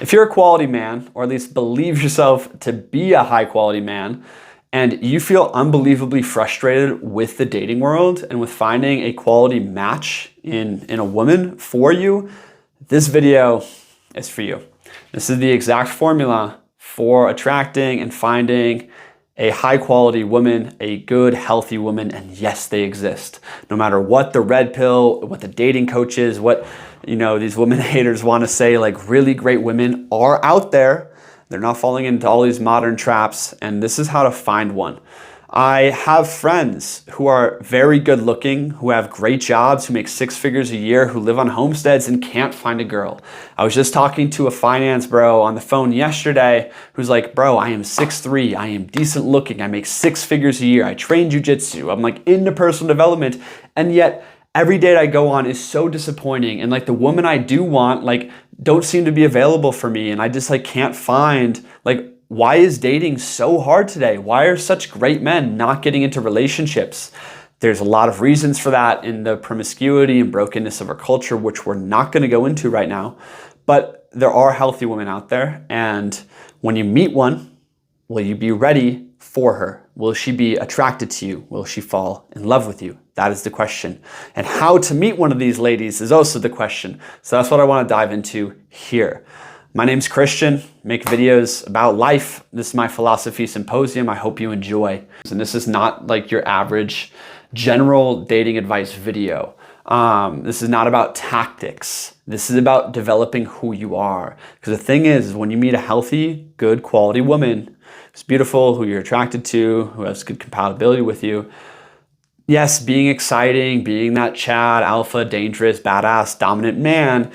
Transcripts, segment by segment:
If you're a quality man, or at least believe yourself to be a high quality man, and you feel unbelievably frustrated with the dating world and with finding a quality match in a woman for you, this video is for you. This is the exact formula for attracting and finding a high quality woman, a good, healthy woman, and yes, they exist. No matter what the red pill, what the dating coaches, what these women haters want to say, like really great women are out there. They're not falling into all these modern traps, and this is how to find one. I have friends who are very good looking, who have great jobs, who make 6 figures a year, who live on homesteads and can't find a girl. I was just talking to a finance bro on the phone yesterday who's like, bro, I am 6'3", I am decent looking, I make 6 figures a year, I train jujitsu, I'm like into personal development, and yet every date I go on is so disappointing, and like the woman I do want like don't seem to be available for me, and I just like can't find like, why is dating so hard today? Why are such great men not getting into relationships? There's a lot of reasons for that in the promiscuity and brokenness of our culture, which we're not going to go into right now. But there are healthy women out there. And when you meet one, will you be ready for her? Will she be attracted to you? Will she fall in love with you? That is the question. And how to meet one of these ladies is also the question. So that's what I want to dive into here. My name's Christian, make videos about life. This is my philosophy symposium. I hope you enjoy. And this is not like your average general dating advice video. This is not about tactics. This is about developing who you are. Because the thing is, when you meet a healthy, good quality woman who's beautiful, who you're attracted to, who has good compatibility with you, yes, being exciting, being that Chad, alpha, dangerous, badass, dominant man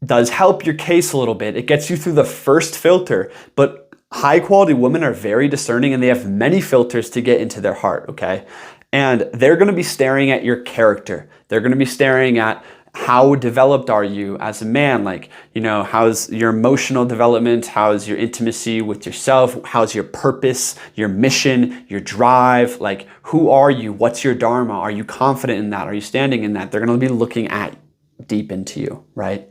does help your case a little bit. It gets you through the first filter, but high quality women are very discerning and they have many filters to get into their heart, okay? And they're gonna be staring at your character. They're gonna be staring at how developed are you as a man? Like, how's your emotional development? How's your intimacy with yourself? How's your purpose, your mission, your drive? Like, who are you? What's your dharma? Are you confident in that? Are you standing in that? They're gonna be looking at deep into you, right?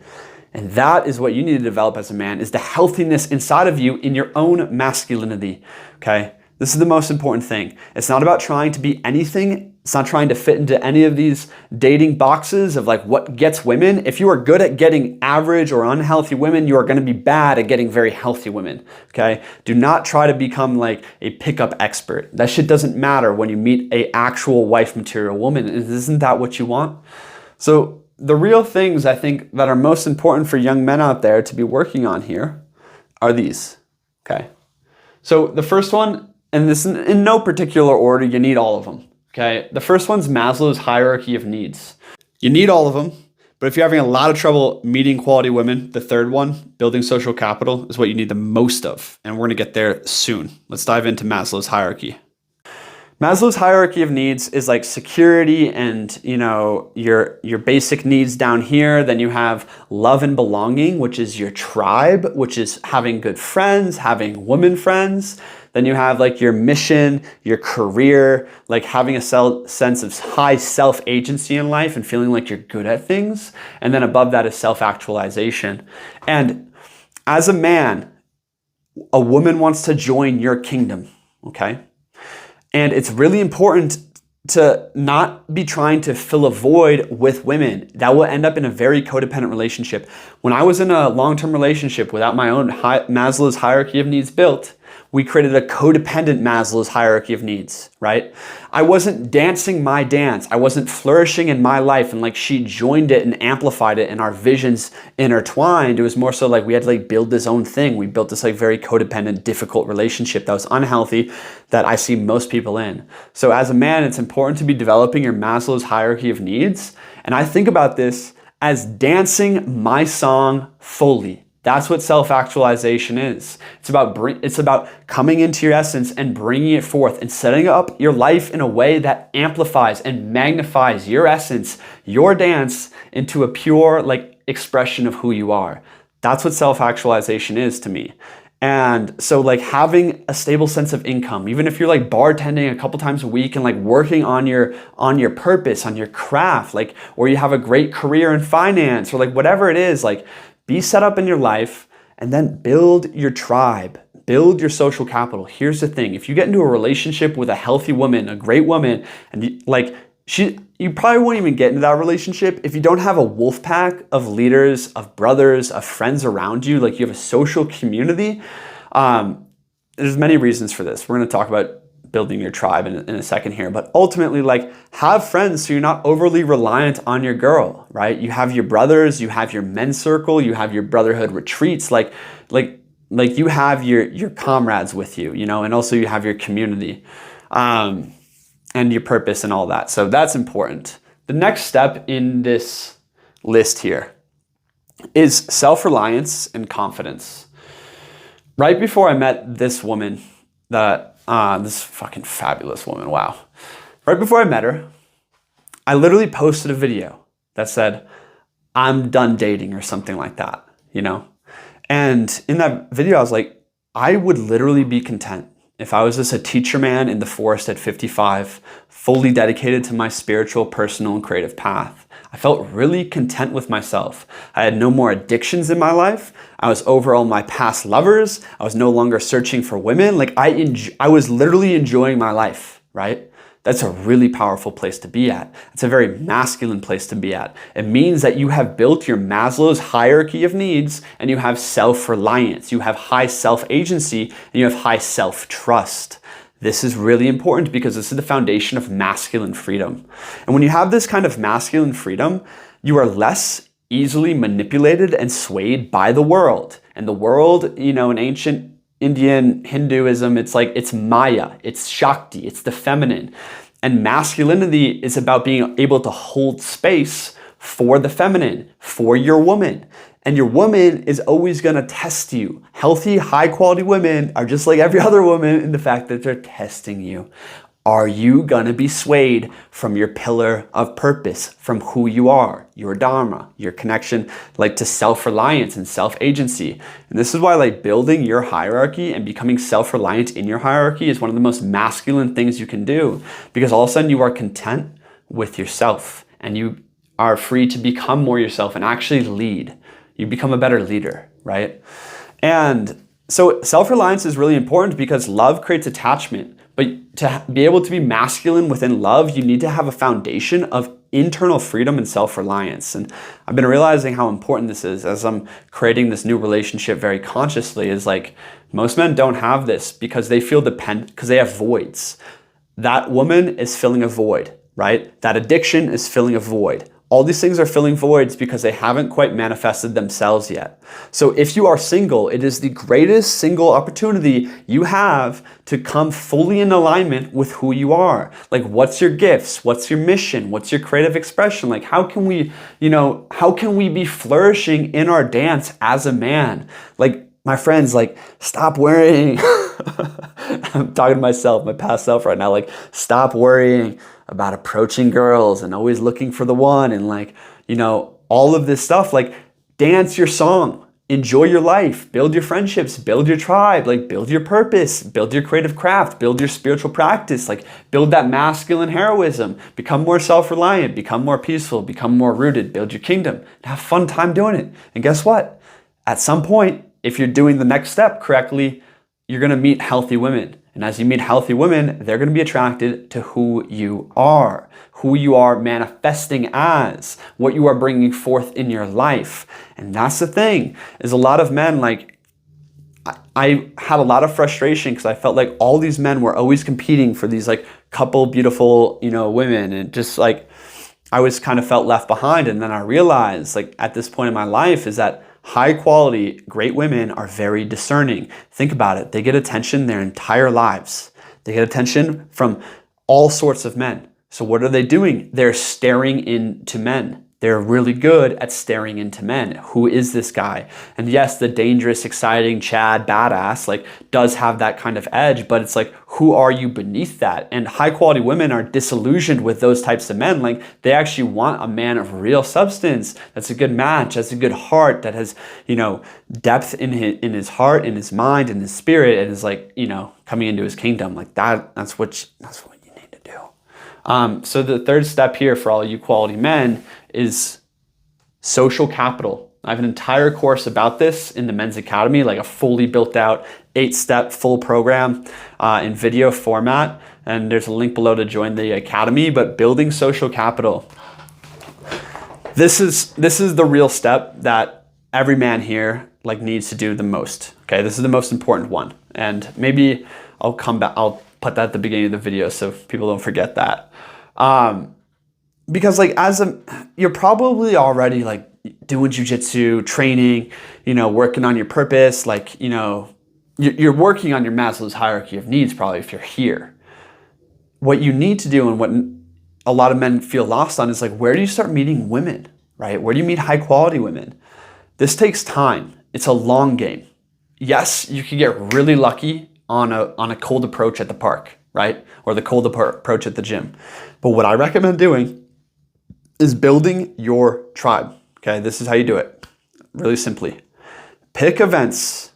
And that is what you need to develop as a man, is the healthiness inside of you in your own masculinity, okay? This is the most important thing. It's not about trying to be anything. It's not trying to fit into any of these dating boxes of like what gets women. If you are good at getting average or unhealthy women, you are going to be bad at getting very healthy women, okay? Do not try to become like a pickup expert. That shit doesn't matter when you meet a actual wife material woman. Isn't that what you want? So the real things I think that are most important for young men out there to be working on here are these, okay? So the first one, and this in no particular order, you need all of them, okay? The first one's Maslow's hierarchy of needs. You need all of them, but if you're having a lot of trouble meeting quality women, the third one, building social capital, is what you need the most of, and we're gonna get there soon. Let's dive into Maslow's hierarchy. Maslow's hierarchy of needs is like security and, your basic needs down here. Then you have love and belonging, which is your tribe, which is having good friends, having women friends. Then you have like your mission, your career, like having a sense of high self-agency in life and feeling like you're good at things. And then above that is self-actualization. And as a man, a woman wants to join your kingdom, okay? And it's really important to not be trying to fill a void with women. That will end up in a very codependent relationship. When I was in a long-term relationship without my own Maslow's hierarchy of needs built, we created a codependent Maslow's hierarchy of needs, right? I wasn't dancing my dance. I wasn't flourishing in my life, and like she joined it and amplified it and our visions intertwined. It was more so like we had to like build this own thing. We built this like very codependent, difficult relationship that was unhealthy that I see most people in. So as a man, it's important to be developing your Maslow's hierarchy of needs. And I think about this as dancing my song fully. That's what self-actualization is. It's about coming into your essence and bringing it forth and setting up your life in a way that amplifies and magnifies your essence, your dance, into a pure like expression of who you are. That's what self-actualization is to me. And so like having a stable sense of income, even if you're like bartending a couple times a week and like working on your purpose, on your craft, like, or you have a great career in finance or like whatever it is, like be set up in your life And then build your tribe, build your social capital. Here's the thing. If you get into a relationship with a healthy woman, a great woman, and you probably won't even get into that relationship if you don't have a wolf pack of leaders, of brothers, of friends around you, like you have a social community. There's many reasons for this. We're going to talk about building your tribe in a second here, but ultimately, like, have friends so you're not overly reliant on your girl, right? You have your brothers, you have your men's circle, you have your brotherhood retreats, like you have your comrades with you, you know, and also you have your community, and your purpose and all that. So that's important. The next step in this list here is self-reliance and confidence. Right before I met this woman, this fucking fabulous woman, wow. Right before I met her, I literally posted a video that said, I'm done dating or something like that, you know? And in that video, I was like, I would literally be content if I was just a teacher man in the forest at 55, fully dedicated to my spiritual, personal, and creative path. I felt really content with myself. I had no more addictions in my life. I was over all my past lovers. I was no longer searching for women. Like I was literally enjoying my life, right? That's a really powerful place to be at. It's a very masculine place to be at. It means that you have built your Maslow's hierarchy of needs and you have self-reliance. You have high self-agency and you have high self-trust. This is really important because this is the foundation of masculine freedom. And when you have this kind of masculine freedom, you are less easily manipulated and swayed by the world. And the world, you know, in ancient Indian Hinduism, it's Maya, it's Shakti, it's the feminine. And masculinity is about being able to hold space for the feminine, for your woman. And your woman is always gonna test you. Healthy, high quality women are just like every other woman in the fact that they're testing you. Are you gonna be swayed from your pillar of purpose, from who you are, your dharma, your connection like to self-reliance and self-agency? And this is why like building your hierarchy and becoming self-reliant in your hierarchy is one of the most masculine things you can do, because all of a sudden you are content with yourself and you are free to become more yourself and actually lead. You become a better leader, right? And so self-reliance is really important because love creates attachment. But to be able to be masculine within love, you need to have a foundation of internal freedom and self-reliance. And I've been realizing how important this is as I'm creating this new relationship very consciously, is like most men don't have this because they feel dependent, because they have voids. That woman is filling a void, right? That addiction is filling a void. All these things are filling voids because they haven't quite manifested themselves yet. So if you are single, it is the greatest single opportunity you have to come fully in alignment with who you are. Like, what's your gifts? What's your mission? What's your creative expression? Like, how can we be flourishing in our dance as a man? Like, my friends, like, stop worrying. I'm talking to myself, my past self right now, like, stop worrying about approaching girls and always looking for the one and like, you know, all of this stuff. Like, dance your song, enjoy your life, build your friendships, build your tribe, like build your purpose, build your creative craft, build your spiritual practice, like build that masculine heroism, become more self-reliant, become more peaceful, become more rooted, build your kingdom, and have a fun time doing it. And guess what? At some point, if you're doing the next step correctly, you're going to meet healthy women. And as you meet healthy women, they're going to be attracted to who you are manifesting as, what you are bringing forth in your life. And that's the thing, is a lot of men, like, I had a lot of frustration because I felt like all these men were always competing for these like couple beautiful, you know, women. And just like, I was kind of felt left behind. And then I realized, like, at this point in my life, is that high quality, great women are very discerning. Think about it. They get attention their entire lives. They get attention from all sorts of men. So what are they doing? They're staring into men. They're really good at staring into men. Who is this guy? And yes, the dangerous, exciting Chad badass like does have that kind of edge, but it's like, who are you beneath that? And high quality women are disillusioned with those types of men. Like, they actually want a man of real substance. That's a good match. That's a good heart. That has, you know, depth in his heart, in his mind, in his spirit, and is like, you know, coming into his kingdom. Like that's what you need to do. So the third step here for all you quality men is social capital. I have an entire course about this in the Men's Academy, like a fully built out 8-step full program in video format. And there's a link below to join the academy. But building social capital, this is the real step that every man here like needs to do the most. Okay, this is the most important one. And maybe I'll come back, I'll put that at the beginning of the video so people don't forget that. Because like you're probably already like doing jujitsu, training, working on your purpose, like, you're working on your Maslow's hierarchy of needs probably if you're here. What you need to do and what a lot of men feel lost on is like, where do you start meeting women, right? Where do you meet high quality women? This takes time. It's a long game. Yes, you can get really lucky on a cold approach at the park, right? Or the cold approach at the gym. But what I recommend doing is building your tribe. Okay, this is how you do it. Really simply. Pick events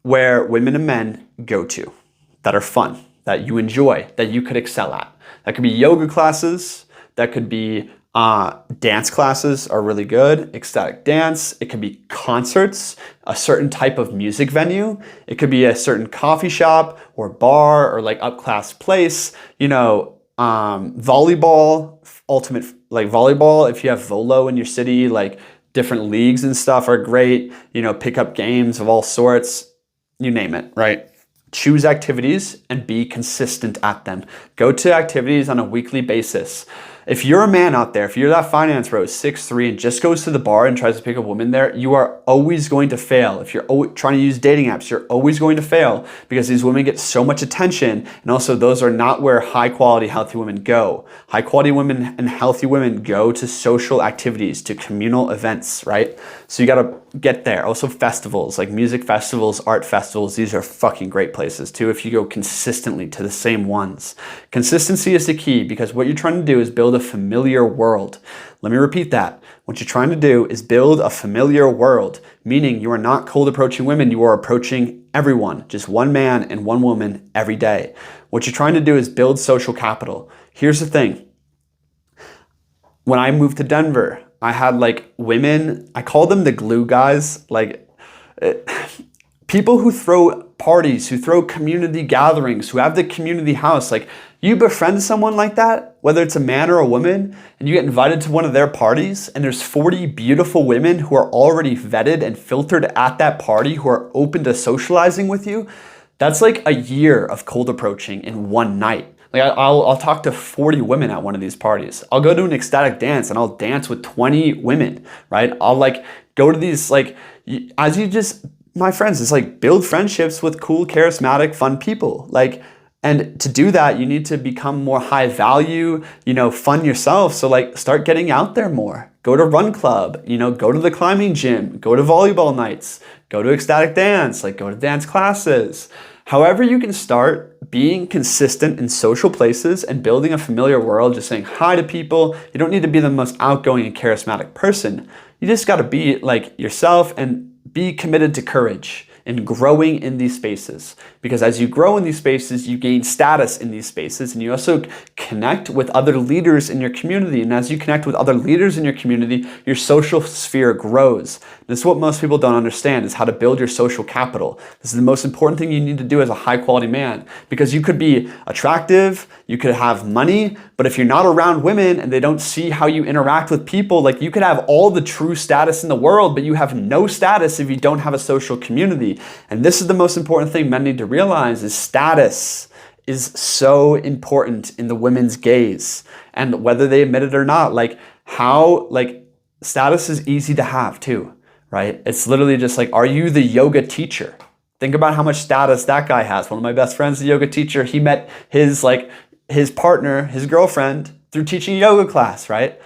where women and men go to that are fun, that you enjoy, that you could excel at. That could be yoga classes. That could be dance classes are really good. Ecstatic dance. It could be concerts, a certain type of music venue. It could be a certain coffee shop or bar or like up-class place. Volleyball, ultimate, like volleyball, if you have volo in your city, like different leagues and stuff are great. Pick up games of all sorts, you name it, right? Choose activities and be consistent at them. Go to activities on a weekly basis. If you're a man out there, if you're that finance bro, 6'3", and just goes to the bar and tries to pick a woman there, you are always going to fail. If you're trying to use dating apps, you're always going to fail because these women get so much attention. And also those are not where high quality, healthy women go. High quality women and healthy women go to social activities, to communal events, right? So you got to get there. Also festivals, like music festivals, art festivals, these are fucking great places too if you go consistently to the same ones. Consistency is the key because what you're trying to do is build a familiar world. Let me repeat that. What you're trying to do is build a familiar world, meaning you are not cold approaching women, you are approaching everyone, just one man and one woman every day. What you're trying to do is build social capital. Here's the thing. When I moved to Denver, I had like women, I call them the glue guys, like people who throw parties, who throw community gatherings, who have the community house. Like you befriend someone like that, whether it's a man or a woman, and you get invited to one of their parties and there's 40 beautiful women who are already vetted and filtered at that party who are open to socializing with you. That's like a year of cold approaching in one night. Like I'll talk to 40 women at one of these parties. I'll go to an ecstatic dance and I'll dance with 20 women, right? I'll like go to these, like, as you just, my friends, it's like build friendships with cool, charismatic, fun people. Like, and to do that, you need to become more high value, fun yourself. So like start getting out there more. Go to run club, go to the climbing gym, go to volleyball nights, go to ecstatic dance, like go to dance classes. However you can start being consistent in social places and building a familiar world, just saying hi to people. You don't need to be the most outgoing and charismatic person. You just got to be like yourself and be committed to courage and growing in these spaces. Because as you grow in these spaces, you gain status in these spaces, and you also connect with other leaders in your community. And as you connect with other leaders in your community, your social sphere grows. This is what most people don't understand, is how to build your social capital. This is the most important thing you need to do as a high quality man, because you could be attractive, you could have money, but if you're not around women and they don't see how you interact with people, like you could have all the true status in the world, but you have no status if you don't have a social community. And this is the most important thing men need to realize, is status is so important in the women's gaze. And whether they admit it or not, status is easy to have too, right? It's literally just like, are you the yoga teacher? Think about how much status that guy has. One of my best friends, the yoga teacher, he met his partner, his girlfriend, through teaching yoga class, right?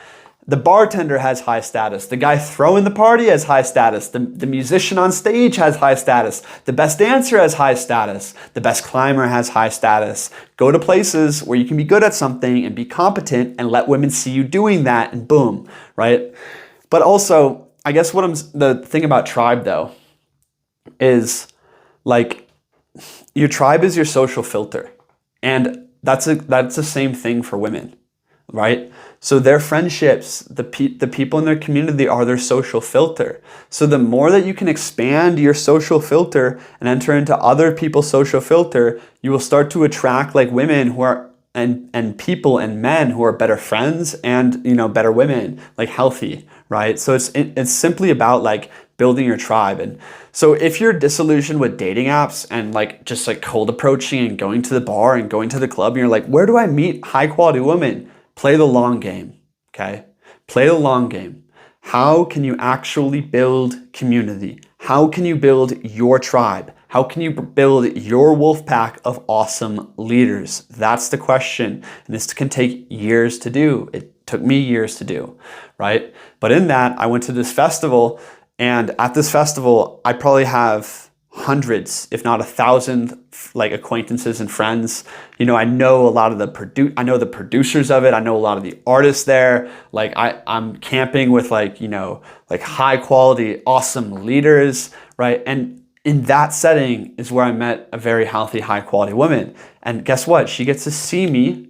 The bartender has high status. The guy throwing the party has high status. The musician on stage has high status. The best dancer has high status. The best climber has high status. Go to places where you can be good at something and be competent and let women see you doing that, and boom, right? But also, I guess the thing about tribe though is like your tribe is your social filter. And that's the same thing for women. right? So their friendships, the people in their community are their social filter. So the more that you can expand your social filter and enter into other people's social filter, you will start to attract like women who are and people and men who are better friends and, you know, better women, like healthy, right? So it's simply about like building your tribe. And so if you're disillusioned with dating apps and like just like cold approaching and going to the bar and going to the club and you're like, where do I meet high quality women? Play the long game, okay? Play the long game. How can you actually build community? How can you build your tribe? How can you build your wolf pack of awesome leaders? That's the question. And this can take years to do. It took me years to do, right? But in that, I went to this festival, and at this festival, I probably have hundreds, if not 1,000, like acquaintances and friends. You know, I know a lot of I know the producers of it. I know a lot of the artists there. Like I'm camping with like, you know, like high quality, awesome leaders, right? And in that setting is where I met a very healthy, high quality woman. And guess what? She gets to see me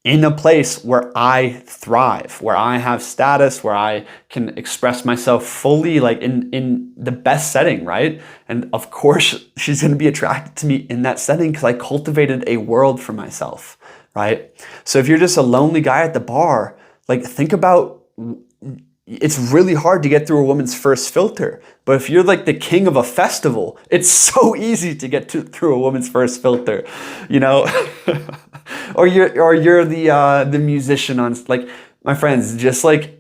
in a place where I thrive, where I have status, where I can express myself fully, like in the best setting, right? And of course, she's going to be attracted to me in that setting because I cultivated a world for myself, right? So if you're just a lonely guy at the bar, like think about, it's really hard to get through a woman's first filter. But if you're like the king of a festival, it's so easy to get through a woman's first filter, you know? or you're the musician on, like, my friends, just like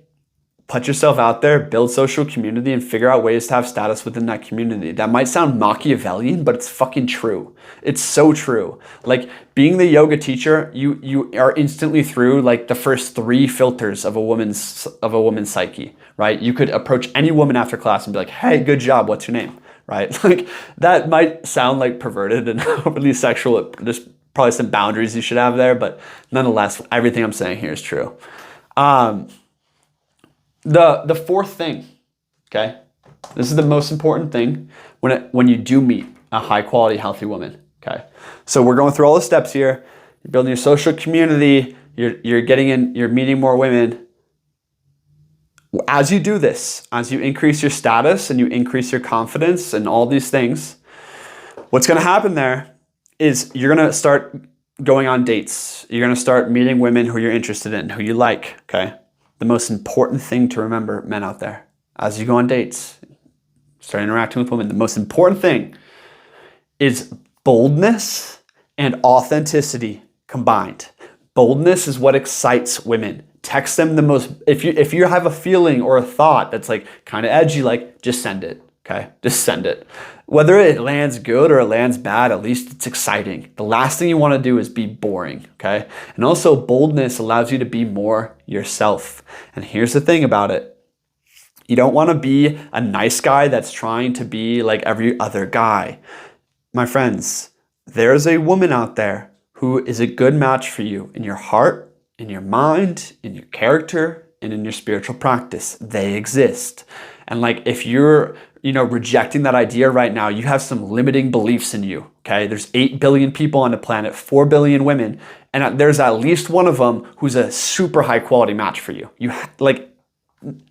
put yourself out there, build social community, and figure out ways to have status within that community. That might sound Machiavellian, but it's fucking true. It's so true. Like being the yoga teacher, you are instantly through like the first 3 filters of a woman's psyche, right? You could approach any woman after class and be like, "Hey, good job. What's your name?" Right? Like that might sound like perverted and overly sexual. There's probably some boundaries you should have there, but nonetheless, everything I'm saying here is true. The fourth thing, okay? This is the most important thing when you do meet a high quality, healthy woman, okay? So we're going through all the steps here. You're building your social community. You're meeting more women. As you do this, as you increase your status and you increase your confidence and all these things, what's going to happen there is you're going to start going on dates. You're going to start meeting women who you're interested in, who you like, okay? The most important thing to remember, men out there, as you go on dates, start interacting with women, the most important thing is boldness and authenticity combined. Boldness is what excites women. Text them the most, if you have a feeling or a thought that's like kind of edgy, like just send it, okay? Just send it. Whether it lands good or it lands bad, at least it's exciting. The last thing you want to do is be boring, okay? And also boldness allows you to be more yourself. And here's the thing about it. You don't want to be a nice guy that's trying to be like every other guy. My friends, there's a woman out there who is a good match for you in your heart, in your mind, in your character, and in your spiritual practice. They exist. And like if you're, rejecting that idea right now, you have some limiting beliefs in you, okay? There's 8 billion people on the planet, 4 billion women, and there's at least one of them who's a super high quality match for you.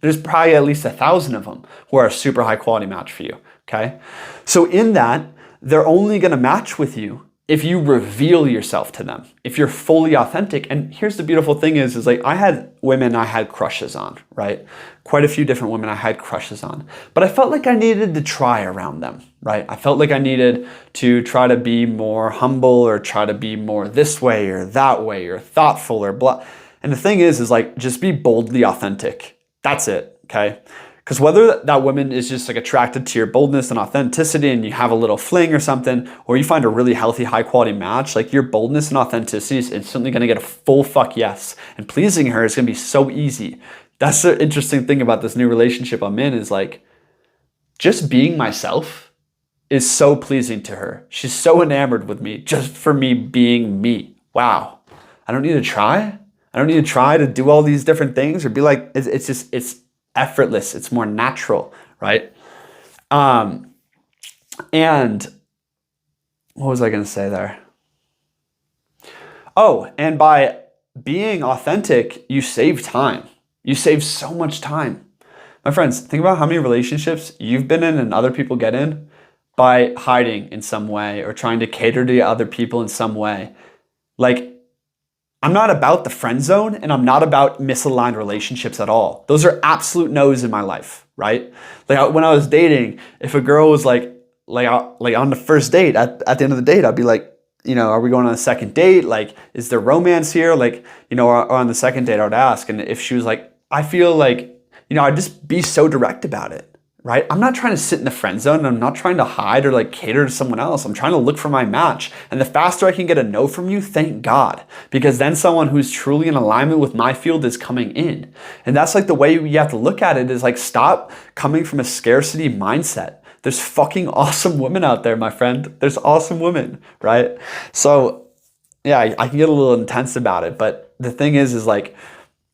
There's probably at least 1,000 of them who are a super high quality match for you, okay? So in that, they're only gonna match with you if you reveal yourself to them, if you're fully authentic. And here's the beautiful thing is like I had women I had crushes on, right? Quite a few different women I had crushes on. But I felt like I needed to try around them, right? I felt like I needed to try to be more humble or try to be more this way or that way or thoughtful or blah. And the thing is like just be boldly authentic. That's it, okay? Because whether that woman is just like attracted to your boldness and authenticity and you have a little fling or something, or you find a really healthy, high quality match, like your boldness and authenticity is instantly going to get a full fuck yes. And pleasing her is going to be so easy. That's the interesting thing about this new relationship I'm in is like, just being myself is so pleasing to her. She's so enamored with me just for me being me. Wow. I don't need to try. I don't need to try to do all these different things or be like, it's effortless. It's more natural, right? And what was I going to say there? Oh, and by being authentic, you save time. You save so much time. My friends, think about how many relationships you've been in and other people get in by hiding in some way or trying to cater to other people in some way. Like, I'm not about the friend zone and I'm not about misaligned relationships at all. Those are absolute no's in my life, right? Like when I was dating, if a girl was like on the first date, at the end of the date, I'd be like, are we going on a second date? Like, is there romance here? Like, or on the second date, I would ask. And if she was like, I feel like, I'd just be so direct about it, right? I'm not trying to sit in the friend zone. And I'm not trying to hide or like cater to someone else. I'm trying to look for my match. And the faster I can get a no from you, thank God, because then someone who's truly in alignment with my field is coming in. And that's like the way you have to look at it is like, stop coming from a scarcity mindset. There's fucking awesome women out there, my friend. There's awesome women, right? So yeah, I can get a little intense about it. But the thing is like,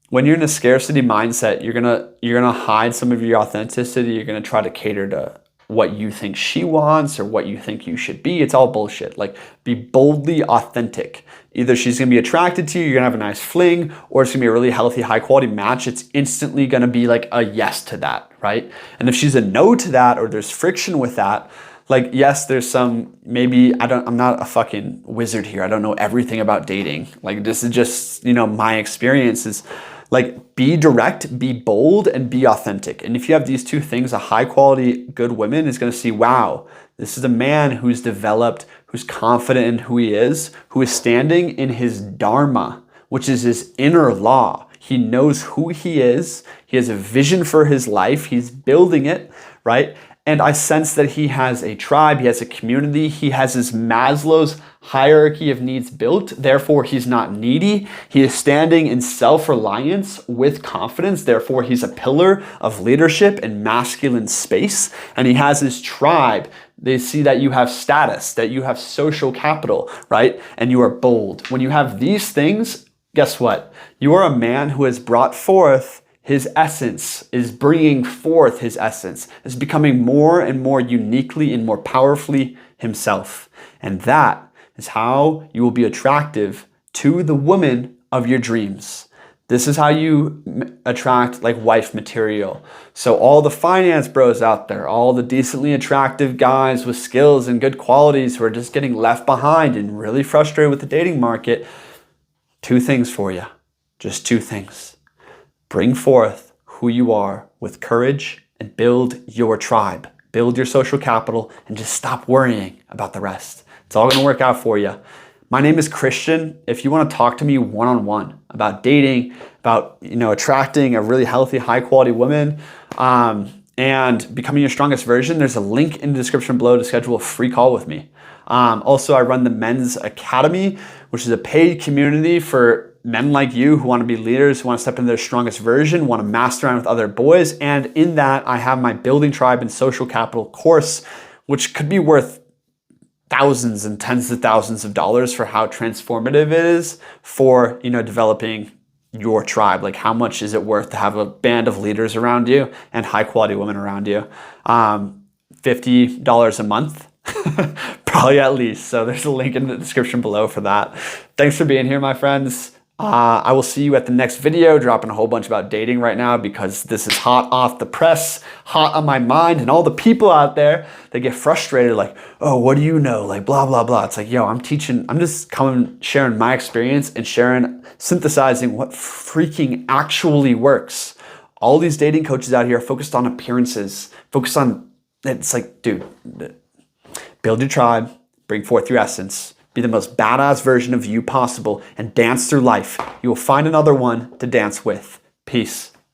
when you're in a scarcity mindset, you're gonna hide some of your authenticity. You're gonna try to cater to what you think she wants or what you think you should be. It's all bullshit. Like, be boldly authentic. Either she's gonna be attracted to you, you're gonna have a nice fling, or it's gonna be a really healthy, high quality match. It's instantly gonna be like a yes to that, right? And if she's a no to that, or there's friction with that, like, yes, there's some, maybe, I'm not a fucking wizard here. I don't know everything about dating. Like, this is just, my experiences. Like, be direct, be bold, and be authentic. And if you have these two things, a high quality, good woman is going to see, wow, this is a man who's developed, who's confident in who he is, who is standing in his dharma, which is his inner law. He knows who he is. He has a vision for his life. He's building it, right? And I sense that he has a tribe, he has a community, he has his Maslow's hierarchy of needs built. Therefore, he's not needy. He is standing in self-reliance with confidence. Therefore, he's a pillar of leadership and masculine space. And he has his tribe. They see that you have status, that you have social capital, right? And you are bold. When you have these things, guess what? You are a man who has brought forth his essence, is bringing forth his essence, is becoming more and more uniquely and more powerfully himself. And that is how you will be attractive to the woman of your dreams. This is how you attract like wife material. So all the finance bros out there, all the decently attractive guys with skills and good qualities who are just getting left behind and really frustrated with the dating market, two things for you, just two things. Bring forth who you are with courage and build your tribe. Build your social capital and just stop worrying about the rest. It's all going to work out for you. My name is Christian. If you want to talk to me one-on-one about dating, about attracting a really healthy, high-quality woman, and becoming your strongest version, there's a link in the description below to schedule a free call with me. Also, I run the Men's Academy, which is a paid community for men like you who want to be leaders, who want to step into their strongest version, want to mastermind with other boys. And in that, I have my Building Tribe and Social Capital course, which could be worth thousands and tens of thousands of dollars for how transformative it is for, developing your tribe. Like, how much is it worth to have a band of leaders around you and high quality women around you? $50 a month. Probably at least. So there's a link in the description below for that. Thanks for being here, my friends. I will see you at the next video, dropping a whole bunch about dating right now because this is hot off the press, hot on my mind, and all the people out there that get frustrated like, oh, what do you know? Like, blah, blah, blah. It's like, yo, I'm just sharing my experience and synthesizing what freaking actually works. All these dating coaches out here are focused on appearances, it's like, dude, build your tribe, bring forth your essence. Be the most badass version of you possible and dance through life. You will find another one to dance with. Peace.